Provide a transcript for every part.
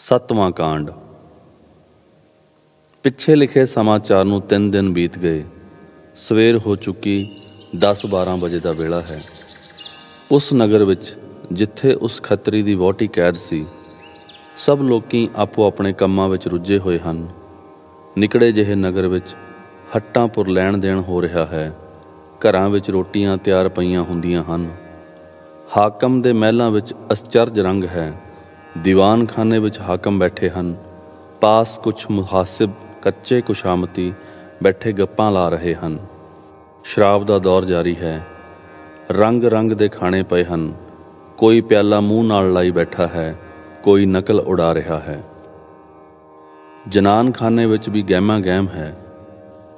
ਸੱਤਵਾਂ ਕਾਂਡ। ਪਿੱਛੇ ਲਿਖੇ ਸਮਾਚਾਰ ਨੂੰ 3 ਦਿਨ ਬੀਤ ਗਏ। ਸਵੇਰ ਹੋ ਚੁੱਕੀ 10-12 ਵਜੇ ਦਾ ਵੇਲਾ ਹੈ। ਉਸ ਨਗਰ ਵਿੱਚ ਜਿੱਥੇ ਉਸ ਖੱਤਰੀ ਦੀ ਵਹੁਟੀ ਕੈਦ ਸੀ, ਸਭ ਲੋਕੀ ਆਪੋ ਆਪਣੇ ਕੰਮਾਂ ਵਿੱਚ ਰੁੱਝੇ ਹੋਏ ਹਨ। ਨਿਕੜੇ ਜਿਹੇ ਨਗਰ ਵਿੱਚ ਹੱਟਾਂ ਪੁਰ ਲੈਣ ਦੇਣ ਹੋ ਰਿਹਾ ਹੈ। ਘਰਾਂ ਵਿੱਚ ਰੋਟੀਆਂ ਤਿਆਰ ਪਈਆਂ ਹੁੰਦੀਆਂ ਹਨ। ਹਾਕਮ ਦੇ ਮਹਿਲਾਂ ਵਿੱਚ ਅਸਚਰਜ ਰੰਗ ਹੈ। ਦੀਵਾਨਖਾਨੇ ਵਿੱਚ ਹਾਕਮ ਬੈਠੇ ਹਨ। ਪਾਸ ਕੁਛ ਮੁਹਾਸਿਬ ਕੱਚੇ ਕੁਸ਼ਾਮਤੀ ਬੈਠੇ ਗੱਪਾਂ ਲਾ ਰਹੇ ਹਨ। ਸ਼ਰਾਬ ਦਾ ਦੌਰ ਜਾਰੀ ਹੈ। ਰੰਗ ਰੰਗ ਦੇ ਖਾਣੇ ਪਏ ਹਨ। ਕੋਈ ਪਿਆਲਾ ਮੂੰਹ ਨਾਲ ਲਾਈ ਬੈਠਾ ਹੈ, ਕੋਈ ਨਕਲ ਉਡਾ ਰਿਹਾ ਹੈ। ਜਨਾਨਖਾਨੇ ਵਿੱਚ ਵੀ ਗਹਿਮਾ ਗਹਿਮ ਹੈ।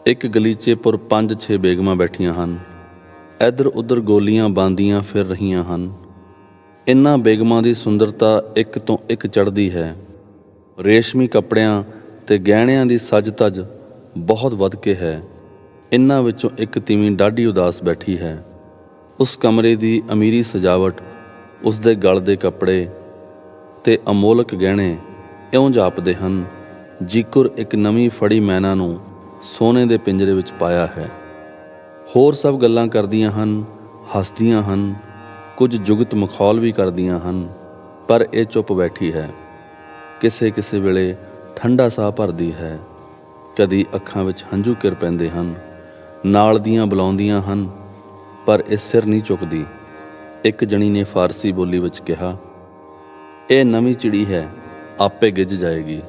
ਇੱਕ ਗਲੀਚੇ ਪੁਰ 5-6 ਬੇਗਮਾਂ ਬੈਠੀਆਂ ਹਨ। ਇੱਧਰ ਉੱਧਰ ਗੋਲੀਆਂ ਬਾਂਦੀਆਂ ਫਿਰ ਰਹੀਆਂ ਹਨ। ਇਨ੍ਹਾਂ ਬੇਗਮਾਂ ਦੀ ਸੁੰਦਰਤਾ ਇੱਕ ਤੋਂ ਇੱਕ ਚੜ੍ਹਦੀ ਹੈ। ਰੇਸ਼ਮੀ ਕੱਪੜਿਆਂ ਤੇ ਗਹਿਣਿਆਂ ਦੀ ਸੱਜ ਤੱਜ ਬਹੁਤ ਵੱਧ ਕੇ ਹੈ। ਇਨ੍ਹਾਂ ਵਿੱਚੋਂ ਇੱਕ ਤੀਵੀਂ ਡਾਢੀ ਉਦਾਸ ਬੈਠੀ ਹੈ। ਉਸ ਕਮਰੇ ਦੀ ਅਮੀਰੀ ਸਜਾਵਟ, ਉਸ ਦੇ ਗਲ ਦੇ ਕੱਪੜੇ ਤੇ ਅਮੋਲਕ ਗਹਿਣੇ ਇਉਂ ਜਾਪਦੇ ਹਨ ਜਿਕਰ ਇੱਕ ਨਵੀਂ ਫੜੀ ਮੈਨਾ ਨੂੰ ਸੋਨੇ ਦੇ ਪਿੰਜਰੇ ਵਿੱਚ ਪਾਇਆ ਹੈ। ਹੋਰ ਸਭ ਗੱਲਾਂ ਕਰਦੀਆਂ ਹਨ, ਹੱਸਦੀਆਂ ਹਨ, ਕੁਝ ਜੁਗਤ ਮਖੌਲ ਵੀ ਕਰਦੀਆਂ ਹਨ, ਪਰ ਇਹ ਚੁੱਪ ਬੈਠੀ ਹੈ। ਕਿਸੇ ਕਿਸੇ ਵੇਲੇ ਠੰਡਾ ਸਾਹ ਭਰਦੀ ਹੈ। ਕਦੀ ਅੱਖਾਂ ਵਿੱਚ ਹੰਝੂ ਕਿਰ ਪੈਂਦੇ ਹਨ। ਨਾਲ ਦੀਆਂ ਬੁਲਾਉਂਦੀਆਂ ਹਨ, ਪਰ ਇਹ ਸਿਰ ਨਹੀਂ ਚੁੱਕਦੀ। ਇੱਕ ਜਣੀ ਨੇ ਫਾਰਸੀ ਬੋਲੀ ਵਿੱਚ ਕਿਹਾ, ਇਹ ਨਵੀਂ ਚਿੜੀ ਹੈ, ਆਪੇ ਗਿੱਝ ਜਾਏਗੀ।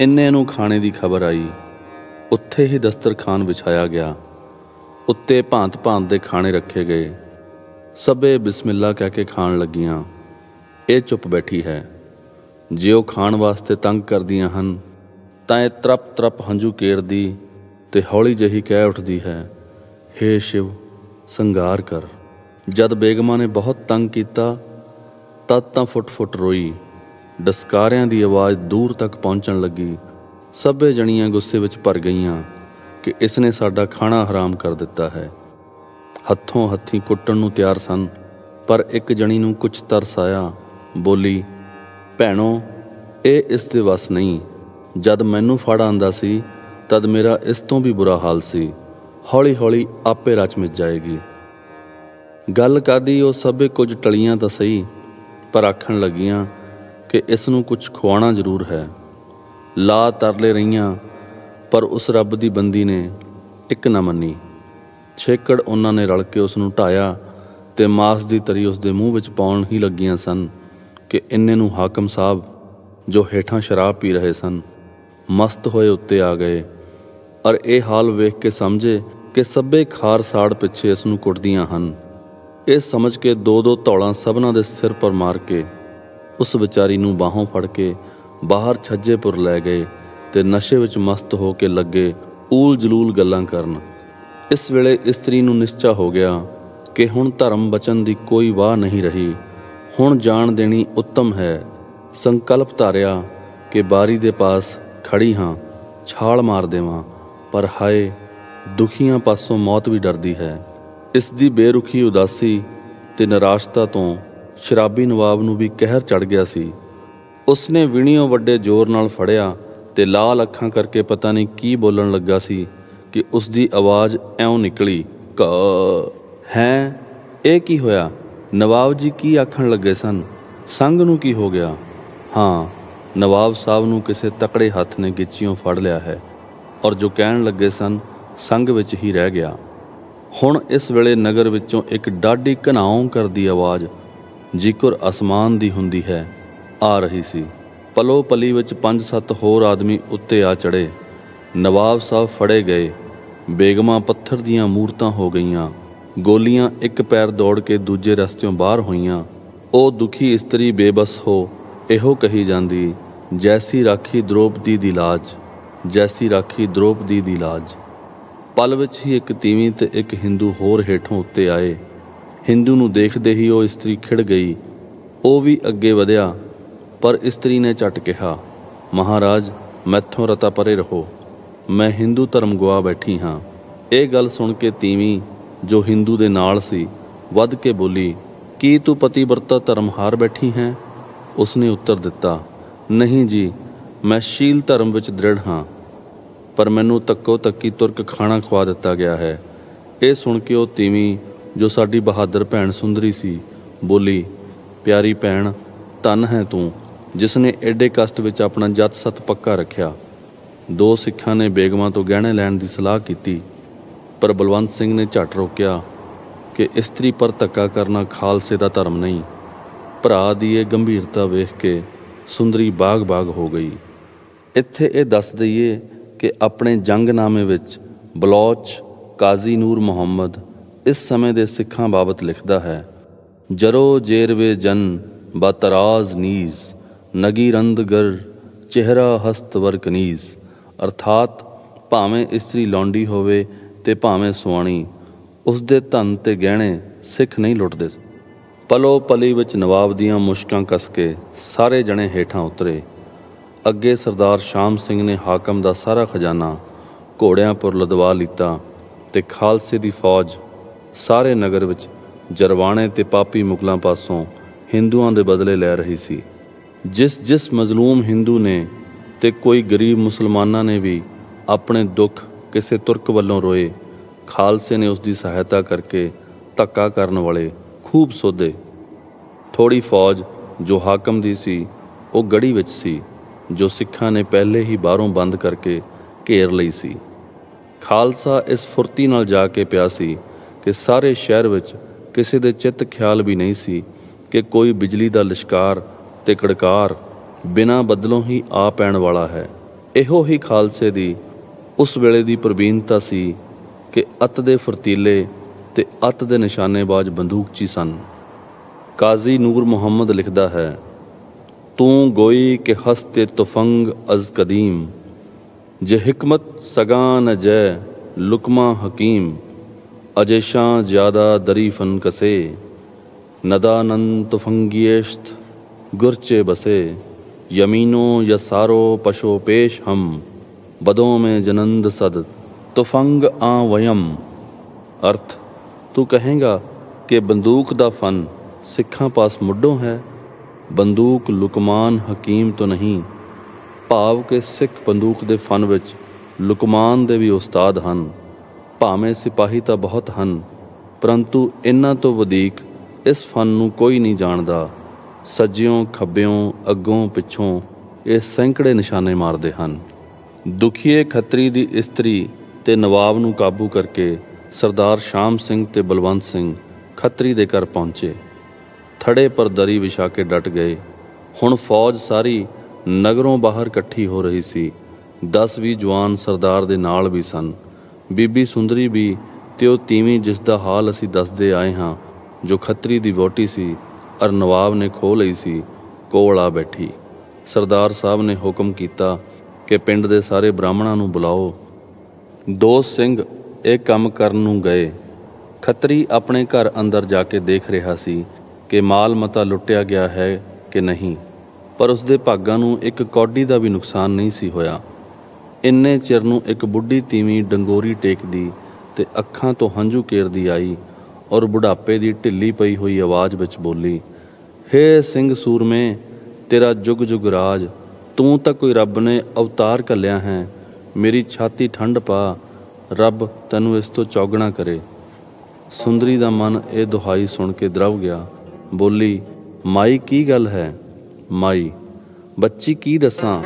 ਇੰਨੇ ਨੂੰ ਖਾਣੇ ਦੀ ਖਬਰ ਆਈ। ਉੱਥੇ ਹੀ ਦਸਤਰਖਾਨ ਵਿਛਾਇਆ ਗਿਆ। ਉੱਤੇ ਭਾਂਤ ਭਾਂਤ ਦੇ ਖਾਣੇ ਰੱਖੇ ਗਏ। ਸਭੇ ਬਿਸਮਿਲ੍ਲਾ ਕਹਿ ਕੇ ਖਾਣ ਲੱਗੀਆਂ। ਇਹ ਚੁੱਪ ਬੈਠੀ ਹੈ। ਜੇ ਉਹ ਖਾਣ ਵਾਸਤੇ ਤੰਗ ਕਰਦੀਆਂ ਹਨ ਤਾਂ ਇਹ ਤਰਪ ਤਰਪ ਹੰਝੂ ਕੇਰਦੀ ਤੇ ਹੌਲੀ ਜਿਹੀ ਕਹਿ ਉੱਠਦੀ ਹੈ, ਹੇ ਸ਼ਿਵ, ਸੰਗਾਰ ਕਰ। ਜਦ ਬੇਗਮਾਂ ਨੇ ਬਹੁਤ ਤੰਗ ਕੀਤਾ ਤਦ ਤਾਂ ਫੁੱਟ ਫੁੱਟ ਰੋਈ। ਡਸਕਾਰਿਆਂ ਦੀ ਆਵਾਜ਼ ਦੂਰ ਤੱਕ ਪਹੁੰਚਣ ਲੱਗੀ। ਸਭੇ ਜਣੀਆਂ ਗੁੱਸੇ ਵਿੱਚ ਭਰ ਗਈਆਂ ਕਿ ਇਸਨੇ ਸਾਡਾ ਖਾਣਾ ਹਰਾਮ ਕਰ ਦਿੱਤਾ ਹੈ। ਹੱਥੋਂ ਹੱਥੀਂ ਕੁੱਟਣ ਨੂੰ ਤਿਆਰ ਸਨ, ਪਰ ਇੱਕ ਜਣੀ ਨੂੰ ਕੁਛ ਤਰਸ ਆਇਆ। ਬੋਲੀ, ਭੈਣੋ, ਇਹ ਇਸ ਦੇ ਵੱਸ ਨਹੀਂ। ਜਦ ਮੈਨੂੰ ਫੜ ਆਂਦਾ ਸੀ ਤਦ ਮੇਰਾ ਇਸ ਤੋਂ ਵੀ ਬੁਰਾ ਹਾਲ ਸੀ। ਹੌਲੀ ਹੌਲੀ ਆਪੇ ਰਚ ਮਿਚ ਜਾਏਗੀ। ਗੱਲ ਕਰਦੀ ਉਹ ਸਭੇ ਕੁਝ ਟਲੀਆਂ ਤਾਂ ਸਹੀ, ਪਰ ਆਖਣ ਲੱਗੀਆਂ ਕਿ ਇਸ ਨੂੰ ਕੁਛ ਖੁਆਉਣਾ ਜ਼ਰੂਰ ਹੈ। ਲਾ ਤਰਲੇ ਰਹੀਆਂ, ਪਰ ਉਸ ਰੱਬ ਦੀ ਬੰਦੀ ਨੇ ਇੱਕ ਨਾ ਮੰਨੀ। ਛੇਕੜ ਉਹਨਾਂ ਨੇ ਰਲ ਕੇ ਉਸ ਨੂੰ ਢਾਇਆ ਤੇ ਮਾਸ ਦੀ ਤਰੀ ਉਸ ਦੇ ਮੂੰਹ ਵਿੱਚ ਪਾਉਣ ਹੀ ਲੱਗੀਆਂ ਸਨ ਕਿ ਇੰਨੇ ਨੂੰ ਹਾਕਮ ਸਾਹਿਬ, ਜੋ ਹੇਠਾਂ ਸ਼ਰਾਬ ਪੀ ਰਹੇ ਸਨ, ਮਸਤ ਹੋਏ ਉੱਤੇ ਆ ਗਏ। ਔਰ ਇਹ ਹਾਲ ਵੇਖ ਕੇ ਸਮਝੇ ਕਿ ਸਭੇ ਖਾਰ ਸਾੜ ਪਿੱਛੇ ਇਸ ਨੂੰ ਕੁੱਟਦੀਆਂ ਹਨ। ਇਹ ਸਮਝ ਕੇ 2-2 ਧੌਲਾਂ ਸਭਨਾਂ ਦੇ ਸਿਰ ਪਰ ਮਾਰ ਕੇ ਉਸ ਵਿਚਾਰੀ ਨੂੰ ਬਾਹੋਂ ਫੜ ਕੇ ਬਾਹਰ ਛੱਜੇਪੁਰ ਲੈ ਗਏ ਤੇ ਨਸ਼ੇ ਵਿੱਚ ਮਸਤ ਹੋ ਕੇ ਲੱਗੇ ਊਲ ਜਲੂਲ ਗੱਲਾਂ ਕਰਨ। ਇਸ ਵੇਲੇ ਇਸਤਰੀ ਨੂੰ ਨਿਸ਼ਚਾ ਹੋ ਗਿਆ ਕਿ ਹੁਣ ਧਰਮ ਬਚਨ ਦੀ ਕੋਈ ਵਾਹ ਨਹੀਂ ਰਹੀ। ਹੁਣ ਜਾਣ ਦੇਣੀ ਉੱਤਮ ਹੈ। ਸੰਕਲਪ ਧਾਰਿਆ ਕਿ ਬਾਰੀ ਦੇ ਪਾਸ ਖੜੀ ਹਾਂ, ਛਾਲ ਮਾਰ ਦੇਵਾਂ, ਪਰ ਹਾਏ, ਦੁਖੀਆਂ ਪਾਸੋਂ ਮੌਤ ਵੀ ਡਰਦੀ ਹੈ। ਇਸ ਦੀ ਬੇਰੁਖੀ, ਉਦਾਸੀ ਤੇ ਨਿਰਾਸ਼ਤਾ ਤੋਂ ਸ਼ਰਾਬੀ ਨਵਾਬ ਨੂੰ ਵੀ ਕਹਿਰ ਚੜ੍ਹ ਗਿਆ ਸੀ। ਉਸਨੇ ਵੀਣੀਓ ਵੱਡੇ ਜ਼ੋਰ ਨਾਲ ਫੜਿਆ ਤੇ ਲਾਲ ਅੱਖਾਂ ਕਰਕੇ ਪਤਾ ਨਹੀਂ ਕੀ ਬੋਲਣ ਲੱਗਾ ਸੀ ਕਿ ਉਸ ਦੀ ਆਵਾਜ਼ ਇਉਂ ਨਿਕਲੀ, ਕ ਹੈਂ, ਇਹ ਕੀ ਹੋਇਆ? ਨਵਾਬ ਜੀ ਕੀ ਆਖਣ ਲੱਗੇ ਸਨ? ਸੰਗ ਨੂੰ ਕੀ ਹੋ ਗਿਆ? ਹਾਂ, ਨਵਾਬ ਸਾਹਿਬ ਨੂੰ ਕਿਸੇ ਤਕੜੇ ਹੱਥ ਨੇ ਗਿੱਚੀਓਂ ਫੜ ਲਿਆ ਹੈ, ਔਰ ਜੋ ਕਹਿਣ ਲੱਗੇ ਸਨ ਸੰਗ ਵਿੱਚ ਹੀ ਰਹਿ ਗਿਆ। ਹੁਣ ਇਸ ਵੇਲੇ ਨਗਰ ਵਿੱਚੋਂ ਇੱਕ ਡਾਢੀ ਘਨਾਉਂ ਕਰਦੀ ਆਵਾਜ਼, ਜਿਕਰ ਅਸਮਾਨ ਦੀ ਹੁੰਦੀ ਹੈ, ਆ ਰਹੀ ਸੀ। ਪਲੋ ਪਲੀ ਵਿੱਚ 5-7 ਹੋਰ ਆਦਮੀ ਉੱਤੇ ਆ ਚੜ੍ਹੇ। ਨਵਾਬ ਸਾਹਿਬ ਫੜੇ ਗਏ। ਬੇਗਮਾਂ ਪੱਥਰ ਦੀਆਂ ਮੂਰਤਾਂ ਹੋ ਗਈਆਂ। ਗੋਲੀਆਂ ਇੱਕ ਪੈਰ ਦੌੜ ਕੇ ਦੂਜੇ ਰਸਤਿਓਂ ਬਾਹਰ ਹੋਈਆਂ। ਉਹ ਦੁਖੀ ਇਸਤਰੀ ਬੇਬਸ ਹੋ ਇਹੋ ਕਹੀ ਜਾਂਦੀ, ਜੈਸੀ ਰਾਖੀ ਦ੍ਰੋਪਦੀ ਦੀ ਲਾਜ, ਜੈਸੀ ਰਾਖੀ ਦ੍ਰੋਪਦੀ ਦੀ ਲਾਜ। ਪਲ ਵਿੱਚ ਹੀ ਇੱਕ ਤੀਵੀਂ ਤੇ ਇੱਕ ਹਿੰਦੂ ਹੋਰ ਹੇਠੋਂ ਉੱਤੇ ਆਏ। ਹਿੰਦੂ ਨੂੰ ਦੇਖਦੇ ਹੀ ਉਹ ਇਸਤਰੀ ਖਿੜ ਗਈ। ਉਹ ਵੀ ਅੱਗੇ ਵਧਿਆ, ਪਰ ਇਸਤਰੀ ਨੇ ਝੱਟ ਕਿਹਾ, ਮਹਾਰਾਜ, ਮੈਥੋਂ ਰਤਾ ਪਰੇ ਰਹੋ, ਮੈਂ ਹਿੰਦੂ ਧਰਮ ਗੁਆ ਬੈਠੀ ਹਾਂ। ਇਹ ਗੱਲ ਸੁਣ ਕੇ ਤੀਵੀਂ, ਜੋ ਹਿੰਦੂ ਦੇ ਨਾਲ ਸੀ, ਵੱਧ ਕੇ ਬੋਲੀ, ਕੀ ਤੂੰ ਪਤੀਵਰਤਾ ਧਰਮ ਹਾਰ ਬੈਠੀ ਹੈ? ਉਸਨੇ ਉੱਤਰ ਦਿੱਤਾ, ਨਹੀਂ ਜੀ, ਮੈਂ ਸ਼ੀਲ ਧਰਮ ਵਿੱਚ ਦ੍ਰਿੜ ਹਾਂ, ਪਰ ਮੈਨੂੰ ਤੱਕੋ ਤੱਕੀ ਤੁਰਕ ਖਾਣਾ ਖਵਾ ਦਿੱਤਾ ਗਿਆ ਹੈ। ਇਹ ਸੁਣ ਕੇ ਉਹ ਤੀਵੀਂ ਜੋ ਸਾਡੀ ਬਹਾਦਰ ਭੈਣ ਸੁੰਦਰੀ ਸੀ ਬੋਲੀ, ਪਿਆਰੀ ਭੈਣ, ਧੰਨ ਹੈ ਤੂੰ ਜਿਸ ਨੇ ਐਡੇ ਕਸ਼ਟ ਵਿੱਚ ਆਪਣਾ ਜੱਤ ਸੱਤ ਪੱਕਾ ਰੱਖਿਆ। ਦੋ ਸਿੱਖਾਂ ਨੇ ਬੇਗਮਾਂ ਤੋਂ ਗਹਿਣੇ ਲੈਣ ਦੀ ਸਲਾਹ ਕੀਤੀ, ਪਰ ਬਲਵੰਤ ਸਿੰਘ ਨੇ ਝੱਟ ਰੋਕਿਆ ਕਿ ਇਸਤਰੀ ਪਰ ਧੱਕਾ ਕਰਨਾ ਖਾਲਸੇ ਦਾ ਧਰਮ ਨਹੀਂ। ਭਰਾ ਦੀ ਇਹ ਗੰਭੀਰਤਾ ਵੇਖ ਕੇ ਸੁੰਦਰੀ ਬਾਗ-ਬਾਗ ਹੋ ਗਈ। ਇੱਥੇ ਇਹ ਦੱਸ ਦਈਏ ਕਿ ਆਪਣੇ ਜੰਗਨਾਮੇ ਵਿੱਚ ਬਲੋਚ ਕਾਜ਼ੀ ਨੂਰ ਮੁਹੰਮਦ ਇਸ ਸਮੇਂ ਦੇ ਸਿੱਖਾਂ ਬਾਬਤ ਲਿਖਦਾ ਹੈ, ਜਰੋ ਜੇਰਵੇ ਜਨ ਬਤਰਾਜ਼ ਨੀਜ਼ ਨਗੀਰੰਦ ਗਰ ਚਿਹਰਾ ਹਸਤ ਵਰ ਕਨੀਜ਼। ਅਰਥਾਤ ਭਾਵੇਂ ਇਸਤਰੀ ਲੌਂਡੀ ਹੋਵੇ ਤੇ ਭਾਵੇਂ ਸੁਆਣੀ, ਉਸਦੇ ਧਨ ਤੇ ਗਹਿਣੇ ਸਿੱਖ ਨਹੀਂ ਲੁੱਟਦੇ। ਪਲੋ ਪਲੀ ਵਿੱਚ ਨਵਾਬ ਦੀਆਂ ਮੁਸ਼ਕਾਂ ਕੱਸ ਕੇ ਸਾਰੇ ਜਣੇ ਹੇਠਾਂ ਉਤਰੇ। ਅੱਗੇ ਸਰਦਾਰ ਸ਼ਾਮ ਸਿੰਘ ਨੇ ਹਾਕਮ ਦਾ ਸਾਰਾ ਖਜ਼ਾਨਾ ਘੋੜਿਆਂ ਪਰ ਲਦਵਾ ਲਿੱਤਾ ਤੇ ਖਾਲਸੇ ਦੀ ਫੌਜ ਸਾਰੇ ਨਗਰ ਵਿੱਚ ਜਰਵਾਣੇ ਤੇ ਪਾਪੀ ਮੁਗਲਾਂ ਪਾਸੋਂ ਹਿੰਦੂਆਂ ਦੇ ਬਦਲੇ ਲੈ ਰਹੀ ਸੀ। ਜਿਸ ਮਜ਼ਲੂਮ ਹਿੰਦੂ ਨੇ ਤੇ ਕੋਈ ਗਰੀਬ ਮੁਸਲਮਾਨਾਂ ਨੇ ਵੀ ਆਪਣੇ ਦੁੱਖ ਕਿਸੇ ਤੁਰਕ ਵੱਲੋਂ ਰੋਏ, ਖਾਲਸੇ ਨੇ ਉਸ ਦੀ ਸਹਾਇਤਾ ਕਰਕੇ ਧੱਕਾ ਕਰਨ ਵਾਲੇ ਖੂਬ ਸੋਧੇ। ਥੋੜ੍ਹੀ ਫੌਜ ਜੋ ਹਾਕਮ ਦੀ ਸੀ ਉਹ ਗੜੀ ਵਿੱਚ ਸੀ, ਜੋ ਸਿੱਖਾਂ ਨੇ ਪਹਿਲੇ ਹੀ ਬਾਹਰੋਂ ਬੰਦ ਕਰਕੇ ਘੇਰ ਲਈ ਸੀ। ਖਾਲਸਾ ਇਸ ਫੁਰਤੀ ਨਾਲ ਜਾ ਕੇ ਪਿਆ ਸੀ ਕਿ ਸਾਰੇ ਸ਼ਹਿਰ ਵਿੱਚ ਕਿਸੇ ਦੇ ਚਿੱਤ ਖਿਆਲ ਵੀ ਨਹੀਂ ਸੀ ਕਿ ਕੋਈ ਬਿਜਲੀ ਦਾ ਲਿਸ਼ਕਾਰ ਤੇ ਕੜਕਾਰ ਬਿਨਾਂ ਬੱਦਲੋਂ ਹੀ ਆ ਪੈਣ ਵਾਲਾ ਹੈ। ਇਹੋ ਹੀ ਖਾਲਸੇ ਦੀ ਉਸ ਵੇਲੇ ਦੀ ਪ੍ਰਬੀਨਤਾ ਸੀ ਕਿ ਅੱਤ ਦੇ ਫੁਰਤੀਲੇ ਤੇ ਅੱਤ ਦੇ ਨਿਸ਼ਾਨੇਬਾਜ਼ ਬੰਦੂਕਚੀ ਸਨ। ਕਾਜ਼ੀ ਨੂਰ ਮੁਹੰਮਦ ਲਿਖਦਾ ਹੈ, ਤੂੰ ਗੋਈ ਕਿ ਹਸਤੇ ਤੁਫੰਗ ਅਜ਼ ਕਦੀਮ ਜੇ ਹਿਕਮਤ ਸਗਾਂ ਨ ਜੈ ਲੁਕਮਾ ਹਕੀਮ ਅਜੇਸ਼ਾਂ ਜ਼ਿਆਦਾ ਦਰੀ ਫਨ ਕਸੇ ਨਦਾਨੰਦ ਤੁਫੰਗੀਏਸ਼ਤ ਗੁਰਚੇ ਬਸੇ ਯਮੀਨੋ ਯਸਾਰੋ ਪਸ਼ੋ ਪੇਸ਼ ਹਮ ਬਦੋਂ ਮੇਂ ਜਨੰਦ ਸਦ ਤੁਫੰਗ ਆ ਵਯਮ। ਅਰਥ, ਤੂੰ ਕਹੇਂਗਾ ਕਿ ਬੰਦੂਕ ਦਾ ਫਨ ਸਿੱਖਾਂ ਪਾਸ ਮੁੱਢੋਂ ਹੈ, ਬੰਦੂਕ ਲੁਕਮਾਨ ਹਕੀਮ ਤੋਂ ਨਹੀਂ। ਭਾਵ ਕਿ ਸਿੱਖ ਬੰਦੂਕ ਦੇ ਫਨ ਵਿੱਚ ਲੁਕਮਾਨ ਦੇ ਵੀ ਉਸਤਾਦ ਹਨ। ਭਾਵੇਂ ਸਿਪਾਹੀ ਤਾਂ ਬਹੁਤ ਹਨ, ਪਰੰਤੂ ਇਹਨਾਂ ਤੋਂ ਵਧੇਕ ਇਸ ਫਨ ਨੂੰ ਕੋਈ ਨਹੀਂ ਜਾਣਦਾ। ਸੱਜਿਓਂ ਖੱਬਿਓਂ ਅੱਗੋਂ ਪਿੱਛੋਂ ਇਹ ਸੈਂਕੜੇ ਨਿਸ਼ਾਨੇ ਮਾਰਦੇ ਹਨ। ਦੁਖੀਏ ਖੱਤਰੀ ਦੀ ਇਸਤਰੀ ਤੇ ਨਵਾਬ ਨੂੰ ਕਾਬੂ ਕਰਕੇ ਸਰਦਾਰ ਸ਼ਾਮ ਸਿੰਘ ਤੇ ਬਲਵੰਤ ਸਿੰਘ ਖੱਤਰੀ ਦੇ ਘਰ ਪਹੁੰਚੇ। ਥੜੇ ਪਰ ਦਰੀ ਵਿਛਾ ਕੇ ਡਟ ਗਏ। ਹੁਣ ਫੌਜ ਸਾਰੀ ਨਗਰੋਂ ਬਾਹਰ ਇਕੱਠੀ ਹੋ ਰਹੀ ਸੀ। 10-20 ਜਵਾਨ ਸਰਦਾਰ ਦੇ ਨਾਲ ਵੀ ਸਨ। ਬੀਬੀ ਸੁੰਦਰੀ ਵੀ ਤੇ ਉਹ ਤੀਵੀਂ ਜਿਸ ਦਾ ਹਾਲ ਅਸੀਂ ਦੱਸਦੇ ਆਏ ਹਾਂ, ਜੋ ਖੱਤਰੀ ਦੀ ਵਹੁਟੀ ਸੀ ਅਰ ਨਵਾਬ ਨੇ ਖੋਹ ਲਈ ਸੀ, ਕੋਲ ਆ ਬੈਠੀ। ਸਰਦਾਰ ਸਾਹਿਬ ਨੇ ਹੁਕਮ ਕੀਤਾ ਕਿ ਪਿੰਡ ਦੇ ਸਾਰੇ ਬ੍ਰਾਹਮਣਾਂ ਨੂੰ ਬੁਲਾਓ। ਦੋਸਤ ਸਿੰਘ ਇਹ ਕੰਮ ਕਰਨ ਨੂੰ ਗਏ। ਖੱਤਰੀ ਆਪਣੇ ਘਰ ਅੰਦਰ ਜਾ ਕੇ ਦੇਖ ਰਿਹਾ ਸੀ ਕਿ ਮਾਲ ਮਤਾ ਲੁੱਟਿਆ ਗਿਆ ਹੈ ਕਿ ਨਹੀਂ, ਪਰ ਉਸਦੇ ਭਾਗਾਂ ਨੂੰ ਇੱਕ ਕੌਡੀ ਦਾ ਵੀ ਨੁਕਸਾਨ ਨਹੀਂ ਸੀ ਹੋਇਆ। ਇੰਨੇ ਚਿਰ ਨੂੰ ਇੱਕ ਬੁੱਢੀ ਤੀਵੀਂ ਡੰਗੋਰੀ ਟੇਕਦੀ ਤੇ ਅੱਖਾਂ ਤੋਂ ਹੰਝੂ ਕੇਰਦੀ ਆਈ ਔਰ ਬੁਢਾਪੇ ਦੀ ਢਿੱਲੀ ਪਈ ਹੋਈ ਆਵਾਜ਼ ਵਿੱਚ ਬੋਲੀ, ਹੇ ਸਿੰਘ ਸੂਰਮੇ, ਤੇਰਾ ਜੁਗ ਜੁਗ ਰਾਜ। ਤੂੰ ਤਾਂ ਕੋਈ ਰੱਬ ਨੇ ਅਵਤਾਰ ਘੱਲਿਆ ਹੈ। ਮੇਰੀ ਛਾਤੀ ਠੰਡ ਪਾ, ਰੱਬ ਤੈਨੂੰ ਇਸ ਤੋਂ ਚੌਗਣਾ ਕਰੇ। ਸੁੰਦਰੀ ਦਾ ਮਨ ਇਹ ਦੁਹਾਈ ਸੁਣ ਕੇ ਦਰਵ ਗਿਆ। ਬੋਲੀ, ਮਾਈ ਕੀ ਗੱਲ ਹੈ? ਮਾਈ, ਬੱਚੀ ਕੀ ਦੱਸਾਂ,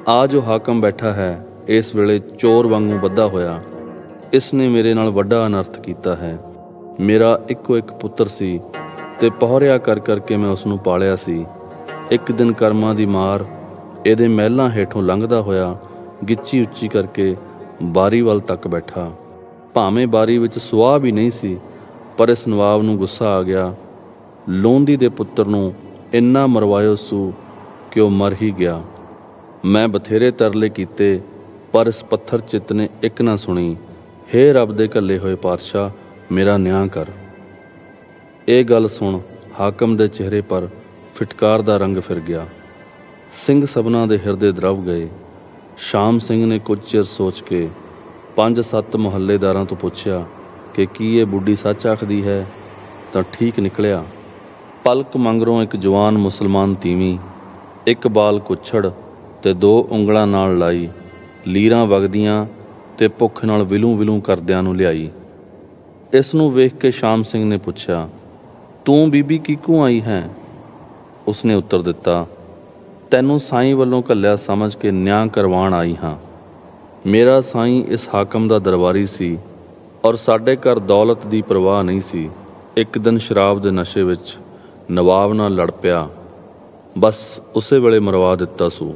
ਆ ਜੋ ਹਾਕਮ ਬੈਠਾ ਹੈ ਇਸ ਵੇਲੇ ਚੋਰ ਵਾਂਗੂ ਬੱਧਾ ਹੋਇਆ। ਇਸ ਨੇ ਮੇਰੇ ਨਾਲ ਵੱਡਾ ਅਨਰਥ ਕੀਤਾ ਹੈ। ਮੇਰਾ ਇੱਕੋ ਇੱਕ ਪੁੱਤਰ ਸੀ ਤੇ ਪਹੁਰਿਆ ਕਰ ਕਰਕੇ ਮੈਂ ਉਸ ਨੂੰ ਪਾਲਿਆ ਸੀ। ਇੱਕ ਦਿਨ ਕਰਮਾਂ ਦੀ ਮਾਰ ਇਹਦੇ ਮਹਿਲਾਂ ਹੇਠੋਂ ਲੰਘਦਾ ਹੋਇਆ ਗਿੱਚੀ ਉੱਚੀ ਕਰਕੇ ਬਾਰੀ ਵੱਲ ਤੱਕ ਬੈਠਾ। ਭਾਵੇਂ ਬਾਰੀ ਵਿੱਚ ਸੁਆਹ ਵੀ ਨਹੀਂ ਸੀ, ਪਰ ਇਸ ਨਵਾਬ ਨੂੰ ਗੁੱਸਾ ਆ ਗਿਆ। ਲੋਂਦੀ ਦੇ ਪੁੱਤਰ ਨੂੰ ਇੰਨਾ ਮਰਵਾਇਓ ਸੂ ਕਿ ਉਹ ਮਰ ਹੀ ਗਿਆ। ਮੈਂ ਬਥੇਰੇ ਤਰਲੇ ਕੀਤੇ, ਪਰ ਇਸ ਪੱਥਰ ਚਿੱਤ ਨੇ ਇੱਕ ਨਾ ਸੁਣੀ। ਹੇ ਰੱਬ ਦੇ ਘੱਲੇ ਹੋਏ ਪਾਤਸ਼ਾਹ, ਮੇਰਾ ਨਿਆਂ ਕਰ। ਇਹ ਗੱਲ ਸੁਣ ਹਾਕਮ ਦੇ ਚਿਹਰੇ ਪਰ ਫਿਟਕਾਰ ਦਾ ਰੰਗ ਫਿਰ ਗਿਆ। ਸਿੰਘ ਸਭਨਾਂ ਦੇ ਹਿਰਦੇ ਦਰਵ ਗਏ। ਸ਼ਾਮ ਸਿੰਘ ਨੇ ਕੁਝ ਚਿਰ ਸੋਚ ਕੇ 5-7 ਮੁਹੱਲੇਦਾਰਾਂ ਤੋਂ ਪੁੱਛਿਆ ਕਿ ਕੀ ਇਹ ਬੁੱਢੀ ਸੱਚ ਆਖਦੀ ਹੈ, ਤਾਂ ਠੀਕ ਨਿਕਲਿਆ। ਪਲਕ ਮੰਗਰੋਂ ਇੱਕ ਜਵਾਨ ਮੁਸਲਮਾਨ ਤੀਵੀਂ ਇੱਕ ਬਾਲ ਕੁੱਛੜ ਤੇ 2 ਉਂਗਲਾਂ ਨਾਲ ਲਾਈ, ਲੀਰਾਂ ਵਗਦੀਆਂ ਤੇ ਭੁੱਖ ਨਾਲ ਵਿਲੂੰ ਵਿਲੂੰ ਕਰਦਿਆਂ ਨੂੰ ਲਿਆਈ। ਇਸ ਨੂੰ ਵੇਖ ਕੇ ਸ਼ਾਮ ਸਿੰਘ ਨੇ ਪੁੱਛਿਆ, ਤੂੰ ਬੀਬੀ ਕਿਹਕੂ ਆਈ ਹੈ? ਉਸਨੇ ਉੱਤਰ ਦਿੱਤਾ, ਤੈਨੂੰ ਸਾਈਂ ਵੱਲੋਂ ਘੱਲਿਆ ਸਮਝ ਕੇ ਨਿਆਂ ਕਰਵਾਉਣ ਆਈ ਹਾਂ। ਮੇਰਾ ਸਾਈਂ ਇਸ ਹਾਕਮ ਦਾ ਦਰਬਾਰੀ ਸੀ ਔਰ ਸਾਡੇ ਘਰ ਦੌਲਤ ਦੀ ਪਰਵਾਹ ਨਹੀਂ ਸੀ। ਇੱਕ ਦਿਨ ਸ਼ਰਾਬ ਦੇ ਨਸ਼ੇ ਵਿੱਚ ਨਵਾਬ ਨਾਲ ਲੜ ਪਿਆ, ਬਸ ਉਸੇ ਵੇਲੇ ਮਰਵਾ ਦਿੱਤਾ ਸੂ।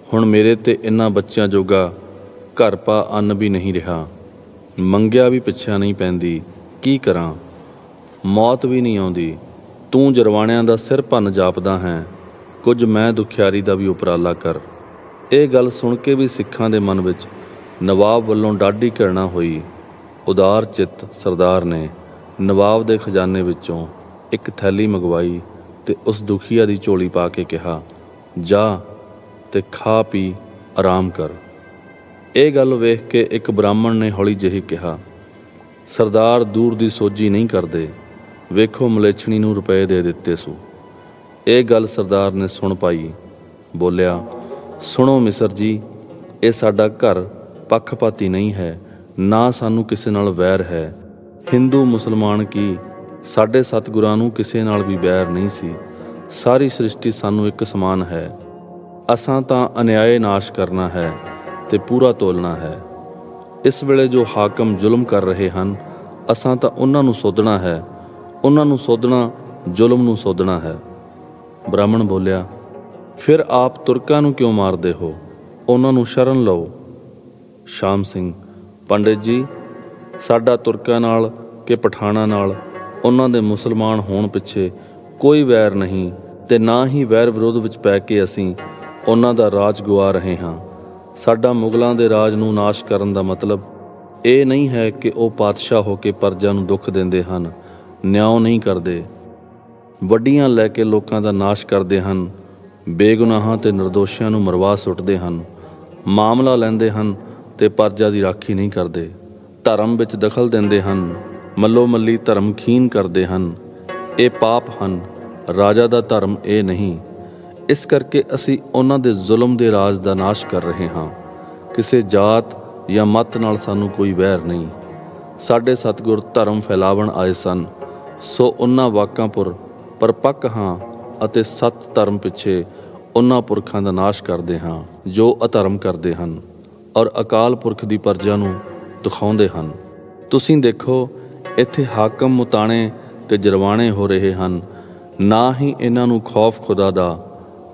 ਹੁਣ ਮੇਰੇ ਤੇ ਇਹਨਾਂ ਬੱਚਿਆਂ ਜੋਗਾ ਘਰ ਪਾ ਅੰਨ ਵੀ ਨਹੀਂ ਰਿਹਾ, ਮੰਗਿਆ ਵੀ ਪਿੱਛਾ ਨਹੀਂ ਪੈਂਦੀ, ਕੀ ਕਰਾਂ? ਮੌਤ ਵੀ ਨਹੀਂ ਆਉਂਦੀ। ਤੂੰ ਜਰਵਾਣਿਆਂ ਦਾ ਸਿਰ ਭੰਨ ਜਾਪਦਾ ਹੈ, ਕੁਝ ਮੈਂ ਦੁਖਿਆਰੀ ਦਾ ਵੀ ਉਪਰਾਲਾ ਕਰ। ਇਹ ਗੱਲ ਸੁਣ ਕੇ ਵੀ ਸਿੱਖਾਂ ਦੇ ਮਨ ਵਿੱਚ ਨਵਾਬ ਵੱਲੋਂ ਡਾਢੀ ਘਿਰਣਾ ਹੋਈ। ਉਦਾਰ ਚਿੱਤ ਸਰਦਾਰ ਨੇ ਨਵਾਬ ਦੇ ਖਜ਼ਾਨੇ ਵਿੱਚੋਂ ਇੱਕ ਥੈਲੀ ਮੰਗਵਾਈ ਤੇ ਉਸ ਦੁਖੀਆ ਦੀ ਝੋਲੀ ਪਾ ਕੇ ਕਿਹਾ, ਜਾ ਤੇ ਖਾ ਪੀ ਆਰਾਮ ਕਰ। ਇਹ ਗੱਲ ਵੇਖ ਕੇ ਇੱਕ ਬ੍ਰਾਹਮਣ ਨੇ ਹੌਲੀ ਜਿਹੀ ਕਿਹਾ, ਸਰਦਾਰ ਦੂਰ ਦੀ ਸੋਝੀ ਨਹੀਂ ਕਰਦੇ, ਵੇਖੋ ਮਲੇਛਣੀ ਨੂੰ ਰੁਪਏ ਦੇ ਦਿੱਤੇ ਸੂ। ਇਹ ਗੱਲ ਸਰਦਾਰ ਨੇ ਸੁਣ ਪਾਈ। ਬੋਲਿਆ, ਸੁਣੋ ਮਿਸਰ ਜੀ, ਇਹ ਸਾਡਾ ਘਰ ਪੱਖਪਾਤੀ ਨਹੀਂ ਹੈ, ਨਾ ਸਾਨੂੰ ਕਿਸੇ ਨਾਲ ਵੈਰ ਹੈ। ਹਿੰਦੂ ਮੁਸਲਮਾਨ ਕੀ, ਸਾਡੇ ਸਤਿਗੁਰਾਂ ਨੂੰ ਕਿਸੇ ਨਾਲ ਵੀ ਵੈਰ ਨਹੀਂ ਸੀ। ਸਾਰੀ ਸ੍ਰਿਸ਼ਟੀ ਸਾਨੂੰ ਇੱਕ ਸਮਾਨ ਹੈ। ਅਸਾਂ ਤਾਂ ਅਨਿਆਏ ਨਾਸ਼ ਕਰਨਾ ਹੈ ਤੇ ਪੂਰਾ ਤੋਲਣਾ ਹੈ। ਇਸ ਵੇਲੇ ਜੋ ਹਾਕਮ ਜ਼ੁਲਮ ਕਰ ਰਹੇ ਹਨ, ਅਸਾਂ ਤਾਂ ਉਹਨਾਂ ਨੂੰ ਸੋਧਣਾ ਹੈ, ਉਹਨਾਂ ਨੂੰ ਸੋਧਣਾ, ਜ਼ੁਲਮ ਨੂੰ ਸੋਧਣਾ ਹੈ। ਬ੍ਰਾਹਮਣ ਬੋਲਿਆ, ਫਿਰ ਆਪ ਤੁਰਕਾਂ ਨੂੰ ਕਿਉਂ ਮਾਰਦੇ ਹੋ? ਉਹਨਾਂ ਨੂੰ ਸ਼ਰਨ ਲਓ। ਸ਼ਾਮ ਸਿੰਘ, ਪੰਡਿਤ ਜੀ, ਸਾਡਾ ਤੁਰਕਾਂ ਨਾਲ ਕਿ ਪਠਾਣਾਂ ਨਾਲ, ਉਹਨਾਂ ਦੇ ਮੁਸਲਮਾਨ ਹੋਣ ਪਿੱਛੇ ਕੋਈ ਵੈਰ ਨਹੀਂ ਤੇ ਨਾ ਹੀ ਵੈਰ ਵਿਰੋਧ ਵਿੱਚ ਪੈ ਕੇ ਅਸੀਂ ਉਹਨਾਂ ਦਾ ਰਾਜ ਗਵਾ ਰਹੇ ਹਾਂ। ਸਾਡਾ ਮੁਗਲਾਂ ਦੇ ਰਾਜ ਨੂੰ ਨਾਸ਼ ਕਰਨ ਦਾ ਮਤਲਬ ਇਹ ਨਹੀਂ ਹੈ ਕਿ ਉਹ ਪਾਤਸ਼ਾਹ ਹੋ ਕੇ ਪਰਜਾ ਨੂੰ ਦੁੱਖ ਦਿੰਦੇ ਹਨ, ਨਿਆਂ ਨਹੀਂ ਕਰਦੇ, ਵੱਡੀਆਂ ਲੈ ਕੇ ਲੋਕਾਂ ਦਾ ਨਾਸ਼ ਕਰਦੇ ਹਨ, ਬੇਗੁਨਾਹਾਂ ਤੇ ਨਿਰਦੋਸ਼ੀਆਂ ਨੂੰ ਮਰਵਾ ਸੁੱਟਦੇ ਹਨ, ਮਾਮਲਾ ਲੈਂਦੇ ਹਨ ਤੇ ਪਰਜਾ ਦੀ ਰਾਖੀ ਨਹੀਂ ਕਰਦੇ, ਧਰਮ ਵਿੱਚ ਦਖਲ ਦਿੰਦੇ ਹਨ, ਮੱਲੋ ਮੱਲੀ ਧਰਮ ਖੀਨ ਕਰਦੇ ਹਨ। ਇਹ ਪਾਪ ਹਨ, ਰਾਜਾ ਦਾ ਧਰਮ ਇਹ ਨਹੀਂ। ਇਸ ਕਰਕੇ ਅਸੀਂ ਉਹਨਾਂ ਦੇ ਜ਼ੁਲਮ ਦੇ ਰਾਜ ਦਾ ਨਾਸ਼ ਕਰ ਰਹੇ ਹਾਂ। ਕਿਸੇ ਜਾਤ ਜਾਂ ਮਤ ਨਾਲ ਸਾਨੂੰ ਕੋਈ ਵੈਰ ਨਹੀਂ। ਸਾਡੇ ਸਤਿਗੁਰ ਧਰਮ ਫੈਲਾਵਣ ਆਏ ਸਨ, ਸੋ ਉਹਨਾਂ ਵਾਕਾਂ ਪੁਰ ਪਰਪੱਕ ਹਾਂ ਅਤੇ ਸਤ ਧਰਮ ਪਿੱਛੇ ਉਹਨਾਂ ਪੁਰਖਾਂ ਦਾ ਨਾਸ਼ ਕਰਦੇ ਹਾਂ ਜੋ ਅਧਰਮ ਕਰਦੇ ਹਨ ਔਰ ਅਕਾਲ ਪੁਰਖ ਦੀ ਪਰਜਾ ਨੂੰ ਦਿਖਾਉਂਦੇ ਹਨ। ਤੁਸੀਂ ਦੇਖੋ, ਇੱਥੇ ਹਾਕਮ ਮੁਤਾਣੇ ਤੇ ਜਰਵਾਣੇ ਹੋ ਰਹੇ ਹਨ। ਨਾ ਹੀ ਇਹਨਾਂ ਨੂੰ ਖੌਫ ਖੁਦਾ ਦਾ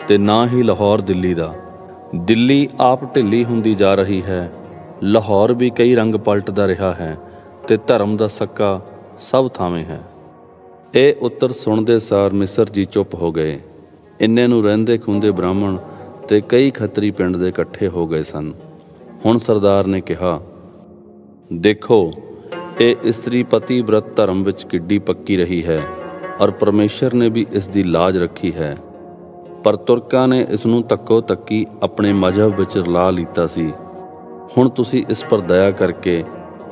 ਤੇ ਨਾ ਹੀ ਲਾਹੌਰ ਦਿੱਲੀ ਦਾ। ਦਿੱਲੀ ਆਪ ਢਿੱਲੀ ਹੁੰਦੀ ਜਾ ਰਹੀ ਹੈ, ਲਾਹੌਰ ਵੀ ਕਈ ਰੰਗ ਪਲਟਦਾ ਰਿਹਾ ਹੈ ਤੇ ਧਰਮ ਦਾ ਸੱਕਾ ਸਭ ਥਾਵੇਂ ਹੈ। ਇਹ ਉੱਤਰ ਸੁਣਦੇ ਸਾਰ ਮਿਸਰ ਜੀ ਚੁੱਪ ਹੋ ਗਏ। ਇੰਨੇ ਨੂੰ ਰਹਿੰਦੇ ਖੂੰਦੇ ਬ੍ਰਾਹਮਣ ਤੇ ਕਈ ਖੱਤਰੀ ਪਿੰਡ ਦੇ ਇਕੱਠੇ ਹੋ ਗਏ ਸਨ। ਹੁਣ ਸਰਦਾਰ ਨੇ ਕਿਹਾ, ਦੇਖੋ, ਇਹ ਇਸਤਰੀ ਪਤੀ ਬ੍ਰਤ ਧਰਮ ਵਿੱਚ ਕਿੱਡੀ ਪੱਕੀ ਰਹੀ ਹੈ ਔਰ ਪਰਮੇਸ਼ਰ ਨੇ ਵੀ ਇਸ ਦੀ ਲਾਜ ਰੱਖੀ ਹੈ, ਪਰ ਤੁਰਕਾਂ ਨੇ ਇਸ ਨੂੰ ਤੱਕੋ ਤੱਕੀ ਆਪਣੇ ਮਜ਼ਹਬ ਵਿੱਚ ਰਲਾ ਲਿੱਤਾ ਸੀ। ਹੁਣ ਤੁਸੀਂ ਇਸ ਪਰ ਦਇਆ ਕਰਕੇ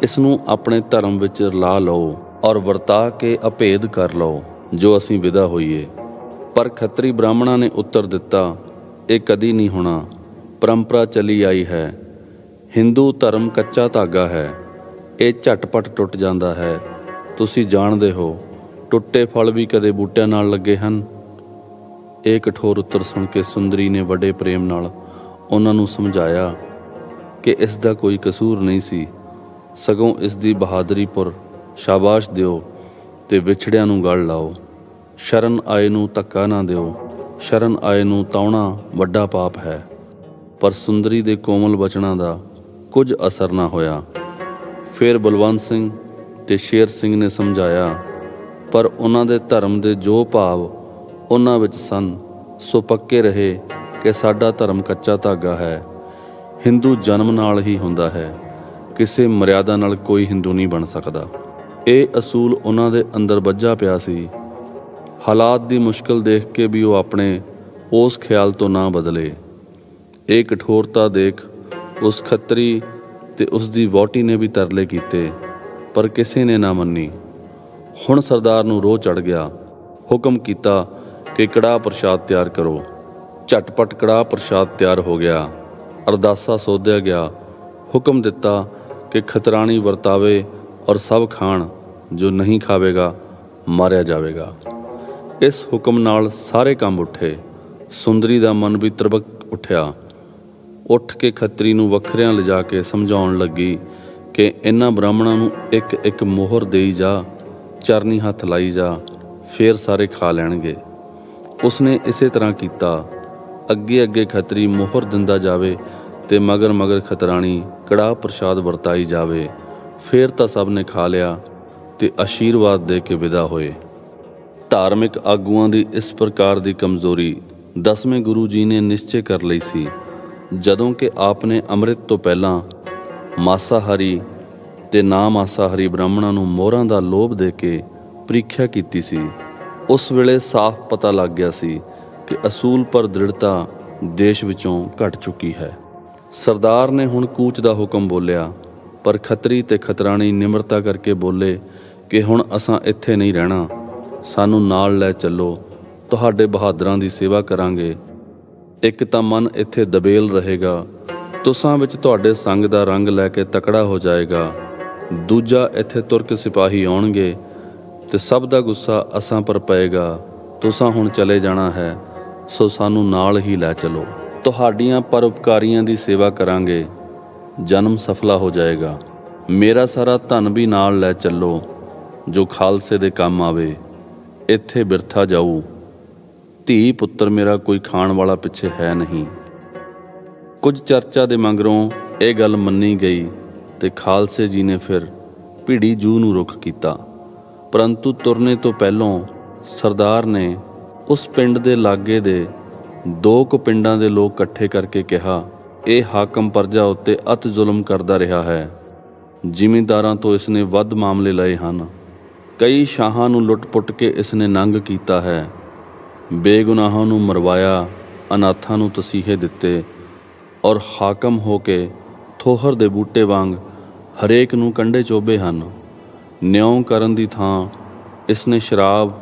ਇਸ ਨੂੰ ਆਪਣੇ ਧਰਮ ਵਿੱਚ ਰਲਾ ਲਓ ਔਰ ਵਰਤਾ ਕੇ ਅਭੇਦ ਕਰ ਲਓ, ਜੋ ਅਸੀਂ ਵਿਦਾ ਹੋਈਏ। ਪਰ ਖੱਤਰੀ ਬ੍ਰਾਹਮਣਾਂ ਨੇ ਉੱਤਰ ਦਿੱਤਾ, ਇਹ ਕਦੀ ਨਹੀਂ ਹੋਣਾ। ਪਰੰਪਰਾ ਚਲੀ ਆਈ ਹੈ। ਹਿੰਦੂ ਧਰਮ ਕੱਚਾ ਧਾਗਾ ਹੈ, ਇਹ ਝਟਪਟ ਟੁੱਟ ਜਾਂਦਾ ਹੈ। ਤੁਸੀਂ ਜਾਣਦੇ ਹੋ, ਟੁੱਟੇ ਫਲ ਵੀ ਕਦੇ ਬੂਟਿਆਂ ਨਾਲ ਲੱਗੇ ਹਨ। ਇਹ ਕਠੋਰ ਉੱਤਰ ਸੁਣ ਕੇ ਸੁੰਦਰੀ ਨੇ ਵੱਡੇ ਪ੍ਰੇਮ ਨਾਲ ਉਹਨਾਂ ਨੂੰ ਸਮਝਾਇਆ ਕਿ ਇਸ ਦਾ ਕੋਈ ਕਸੂਰ ਨਹੀਂ ਸੀ, ਸਗੋਂ ਇਸ ਦੀ ਬਹਾਦਰੀ ਪੁਰ ਸ਼ਾਬਾਸ਼ ਦਿਓ ਤੇ ਵਿਛੜਿਆਂ ਨੂੰ ਗਲ ਲਾਓ। ਸ਼ਰਨ ਆਏ ਨੂੰ ਧੱਕਾ ਨਾ ਦਿਓ, ਸ਼ਰਨ ਆਏ ਨੂੰ ਤਾਉਣਾ ਵੱਡਾ ਪਾਪ ਹੈ। ਪਰ ਸੁੰਦਰੀ ਦੇ ਕੋਮਲ ਬਚਨਾਂ ਦਾ ਕੁਝ ਅਸਰ ਨਾ ਹੋਇਆ। ਫਿਰ ਬਲਵੰਤ ਸਿੰਘ ਤੇ ਸ਼ੇਰ ਸਿੰਘ ਨੇ ਸਮਝਾਇਆ, ਪਰ ਉਹਨਾਂ ਦੇ ਧਰਮ ਦੇ ਜੋ ਭਾਵ ਉਹਨਾਂ ਵਿੱਚ ਸਨ, ਸੋ ਪੱਕੇ ਰਹੇ ਕਿ ਸਾਡਾ ਧਰਮ ਕੱਚਾ ਧਾਗਾ ਹੈ। ਹਿੰਦੂ ਜਨਮ ਨਾਲ ਹੀ ਹੁੰਦਾ ਹੈ, ਕਿਸੇ ਮਰਿਆਦਾ ਨਾਲ ਕੋਈ ਹਿੰਦੂ ਨਹੀਂ ਬਣ ਸਕਦਾ। ਇਹ ਅਸੂਲ ਉਹਨਾਂ ਦੇ ਅੰਦਰ ਬੱਝਾ ਪਿਆ ਸੀ। ਹਾਲਾਤ ਦੀ ਮੁਸ਼ਕਿਲ ਦੇਖ ਕੇ ਵੀ ਉਹ ਆਪਣੇ ਉਸ ਖਿਆਲ ਤੋਂ ਨਾ ਬਦਲੇ। ਇਹ ਕਠੋਰਤਾ ਦੇਖ ਉਸ ਖੱਤਰੀ ਤੇ ਉਸ ਦੀ ਵਹੁਟੀ ਨੇ ਵੀ ਤਰਲੇ ਕੀਤੇ, ਪਰ ਕਿਸੇ ਨੇ ਨਾ ਮੰਨੀ। ਹੁਣ ਸਰਦਾਰ ਨੂੰ ਰੋਹ ਚੜ੍ਹ ਗਿਆ। ਹੁਕਮ ਕੀਤਾ ਕਿ ਕੜਾਹ ਪ੍ਰਸ਼ਾਦ ਤਿਆਰ ਕਰੋ। ਝਟਪਟ ਕੜਾਹ ਪ੍ਰਸ਼ਾਦ ਤਿਆਰ ਹੋ ਗਿਆ। ਅਰਦਾਸਾ ਸੋਧਿਆ ਗਿਆ। ਹੁਕਮ ਦਿੱਤਾ ਕਿ ਖਤਰਾਣੀ ਵਰਤਾਵੇ ਔਰ ਸਭ ਖਾਣ, ਜੋ ਨਹੀਂ ਖਾਵੇਗਾ ਮਾਰਿਆ ਜਾਵੇਗਾ। ਇਸ ਹੁਕਮ ਨਾਲ ਸਾਰੇ ਕੰਬ ਉੱਠੇ। ਸੁੰਦਰੀ ਦਾ ਮਨ ਵੀ ਤਰਬਕ ਉੱਠਿਆ। ਉੱਠ ਕੇ ਖੱਤਰੀ ਨੂੰ ਵੱਖਰਿਆਂ ਲਿਜਾ ਕੇ ਸਮਝਾਉਣ ਲੱਗੀ ਕਿ ਇਹਨਾਂ ਬ੍ਰਾਹਮਣਾਂ ਨੂੰ ਇੱਕ ਇੱਕ ਮੋਹਰ ਦੇਈ ਜਾ, ਚਰਨੀ ਹੱਥ ਲਾਈ ਜਾ, ਫੇਰ ਸਾਰੇ ਖਾ ਲੈਣਗੇ। ਉਸਨੇ ਇਸੇ ਤਰ੍ਹਾਂ ਕੀਤਾ। ਅੱਗੇ ਅੱਗੇ ਖੱਤਰੀ ਮੋਹਰ ਦਿੰਦਾ ਜਾਵੇ ਤੇ ਮਗਰ ਮਗਰ ਖਤਰਾਣੀ ਕੜਾਹ ਪ੍ਰਸ਼ਾਦ ਵਰਤਾਈ ਜਾਵੇ। ਫੇਰ ਤਾਂ ਸਭ ਨੇ ਖਾ ਲਿਆ ਤੇ ਆਸ਼ੀਰਵਾਦ ਦੇ ਕੇ ਵਿਦਾ ਹੋਏ। ਧਾਰਮਿਕ ਆਗੂਆਂ ਦੀ ਇਸ ਪ੍ਰਕਾਰ ਦੀ ਕਮਜ਼ੋਰੀ 10ਵੇਂ ਗੁਰੂ ਜੀ ਨੇ ਨਿਸ਼ਚੈ ਕਰ ਲਈ ਸੀ। ਜਦੋਂ ਕਿ ਆਪ ਨੇ ਅੰਮ੍ਰਿਤ ਤੋਂ ਪਹਿਲਾਂ ਮਾਸਾਹਾਰੀ ਤੇ ਨਾ ਮਾਸਾਹਾਰੀ ਬ੍ਰਾਹਮਣਾਂ ਨੂੰ ਮੋਹਰਾਂ ਦਾ ਲੋਭ ਦੇ ਕੇ ਪ੍ਰੀਖਿਆ ਕੀਤੀ ਸੀ, ਉਸ ਵੇਲੇ ਸਾਫ਼ ਪਤਾ ਲੱਗ ਗਿਆ ਸੀ ਕਿ ਅਸੂਲ ਪਰ ਦ੍ਰਿੜਤਾ ਦੇਸ਼ ਵਿੱਚੋਂ ਘਟ ਚੁੱਕੀ ਹੈ। ਸਰਦਾਰ ਨੇ ਹੁਣ ਕੂਚ ਦਾ ਹੁਕਮ ਬੋਲਿਆ, ਪਰ ਖੱਤਰੀ ਤੇ ਖਤਰਾਣੀ ਨਿਮਰਤਾ ਕਰਕੇ ਬੋਲੇ ਕਿ ਹੁਣ ਅਸਾਂ ਇੱਥੇ ਨਹੀਂ ਰਹਿਣਾ, ਸਾਨੂੰ ਨਾਲ ਲੈ ਚੱਲੋ, ਤੁਹਾਡੇ ਬਹਾਦਰਾਂ ਦੀ ਸੇਵਾ ਕਰਾਂਗੇ। ਇੱਕ ਤਾਂ ਮਨ ਇੱਥੇ ਦਬੇਲ ਰਹੇਗਾ, ਤੁਸਾਂ ਵਿੱਚ ਤੁਹਾਡੇ ਸੰਗ ਦਾ ਰੰਗ ਲੈ ਕੇ ਤਕੜਾ ਹੋ ਜਾਏਗਾ। ਦੂਜਾ, ਇੱਥੇ ਤੁਰਕ ਸਿਪਾਹੀ ਆਉਣਗੇ ਤੇ ਸਭ ਦਾ ਗੁੱਸਾ ਅਸਾਂ ਪਰ ਪਏਗਾ। ਤੁਸਾਂ ਹੁਣ ਚਲੇ ਜਾਣਾ ਹੈ, ਸੋ ਸਾਨੂੰ ਨਾਲ ਹੀ ਲੈ ਚਲੋ, ਤੁਹਾਡੀਆਂ ਪਰਉਪਕਾਰੀਆਂ ਦੀ ਸੇਵਾ ਕਰਾਂਗੇ, ਜਨਮ ਸਫਲਾ ਹੋ ਜਾਏਗਾ। ਮੇਰਾ ਸਾਰਾ ਧਨ ਵੀ ਨਾਲ ਲੈ ਚੱਲੋ, ਜੋ ਖਾਲਸੇ ਦੇ ਕੰਮ ਆਵੇ। ਇੱਥੇ ਬਿਰਥਾ ਜਾਊ। ਧੀ ਪੁੱਤਰ ਮੇਰਾ ਕੋਈ ਖਾਣ ਵਾਲਾ ਪਿੱਛੇ ਹੈ ਨਹੀਂ। ਕੁਝ ਚਰਚਾ ਦੇ ਮਗਰੋਂ ਇਹ ਗੱਲ ਮੰਨੀ ਗਈ ਤੇ ਖਾਲਸੇ ਜੀ ਨੇ ਫਿਰ ਭੀੜੀ ਜੂਹ ਨੂੰ ਰੁੱਖ ਕੀਤਾ। ਪਰੰਤੂ ਤੁਰਨੇ ਤੋਂ ਪਹਿਲੋਂ ਸਰਦਾਰ ਨੇ ਉਸ ਪਿੰਡ ਦੇ ਲਾਗੇ ਦੇ 2 ਕੁ ਪਿੰਡਾਂ ਦੇ ਲੋਕ ਇਕੱਠੇ ਕਰਕੇ ਕਿਹਾ, ਇਹ ਹਾਕਮ ਪਰਜਾ ਉੱਤੇ ਅਤ ਜ਼ੁਲਮ ਕਰਦਾ ਰਿਹਾ ਹੈ। ਜ਼ਿਮੀਂਦਾਰਾਂ ਤੋਂ ਇਸਨੇ ਵੱਧ ਮਾਮਲੇ ਲਏ ਹਨ। ਕਈ ਸ਼ਾਹਾਂ ਨੂੰ ਲੁੱਟ-ਪੁੱਟ ਕੇ ਇਸਨੇ ਨੰਗ ਕੀਤਾ ਹੈ। ਬੇਗੁਨਾਹਾਂ ਨੂੰ ਮਰਵਾਇਆ, ਅਨਾਥਾਂ ਨੂੰ ਤਸੀਹੇ ਦਿੱਤੇ ਔਰ ਹਾਕਮ ਹੋ ਕੇ ਥੋਹਰ ਦੇ ਬੂਟੇ ਵਾਂਗ ਹਰੇਕ ਨੂੰ ਕੰਡੇ ਚੋਬੇ ਹਨ। ਨਿਉਂ ਕਰਨ ਦੀ ਥਾਂ ਇਸਨੇ ਸ਼ਰਾਬ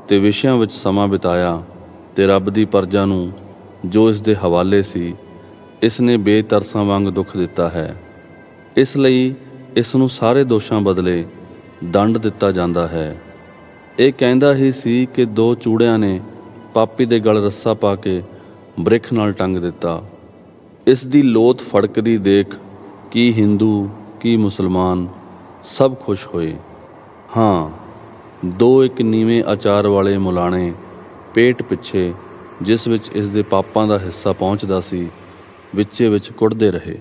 ਤੇ ਵਿਸ਼ਿਆਂ ਵਿੱਚ ਸਮਾਂ ਬਿਤਾਇਆ ਤੇ ਰੱਬ ਦੀ ਪਰਜਾ ਨੂੰ, ਜੋ ਇਸ ਦੇ ਹਵਾਲੇ ਸੀ, ਇਸਨੇ ਬੇਤਰਸਾਂ ਵਾਂਗ ਦੁੱਖ ਦਿੱਤਾ ਹੈ। ਇਸ ਲਈ ਇਸ ਨੂੰ ਸਾਰੇ ਦੋਸ਼ਾਂ ਬਦਲੇ ਦੰਡ ਦਿੱਤਾ ਜਾਂਦਾ ਹੈ। ਇਹ ਕਹਿੰਦਾ ਹੀ ਸੀ ਕਿ 2 ਚੂੜਿਆਂ ਨੇ ਪਾਪੀ ਦੇ ਗਲ ਰੱਸਾ ਪਾ ਕੇ ਬ੍ਰਿਖ ਨਾਲ ਟੰਗ ਦਿੱਤਾ। ਇਸ ਦੀ ਲੋਥ ਫੜਕਦੀ ਦੇਖ ਕੀ ਹਿੰਦੂ ਕੀ ਮੁਸਲਮਾਨ ਸਭ ਖੁਸ਼ ਹੋਏ। ਹਾਂ, 2 ਇੱਕ ਨੀਵੇਂ ਆਚਾਰ ਵਾਲੇ ਮੁਲਾਣੇ ਪੇਟ ਪਿੱਛੇ, ਜਿਸ ਵਿੱਚ ਇਸ ਦੇ ਪਾਪਾਂ ਦਾ ਹਿੱਸਾ ਪਹੁੰਚਦਾ ਸੀ, ਵਿੱਚੇ ਵਿੱਚ ਕੁੱਟਦੇ ਰਹੇ।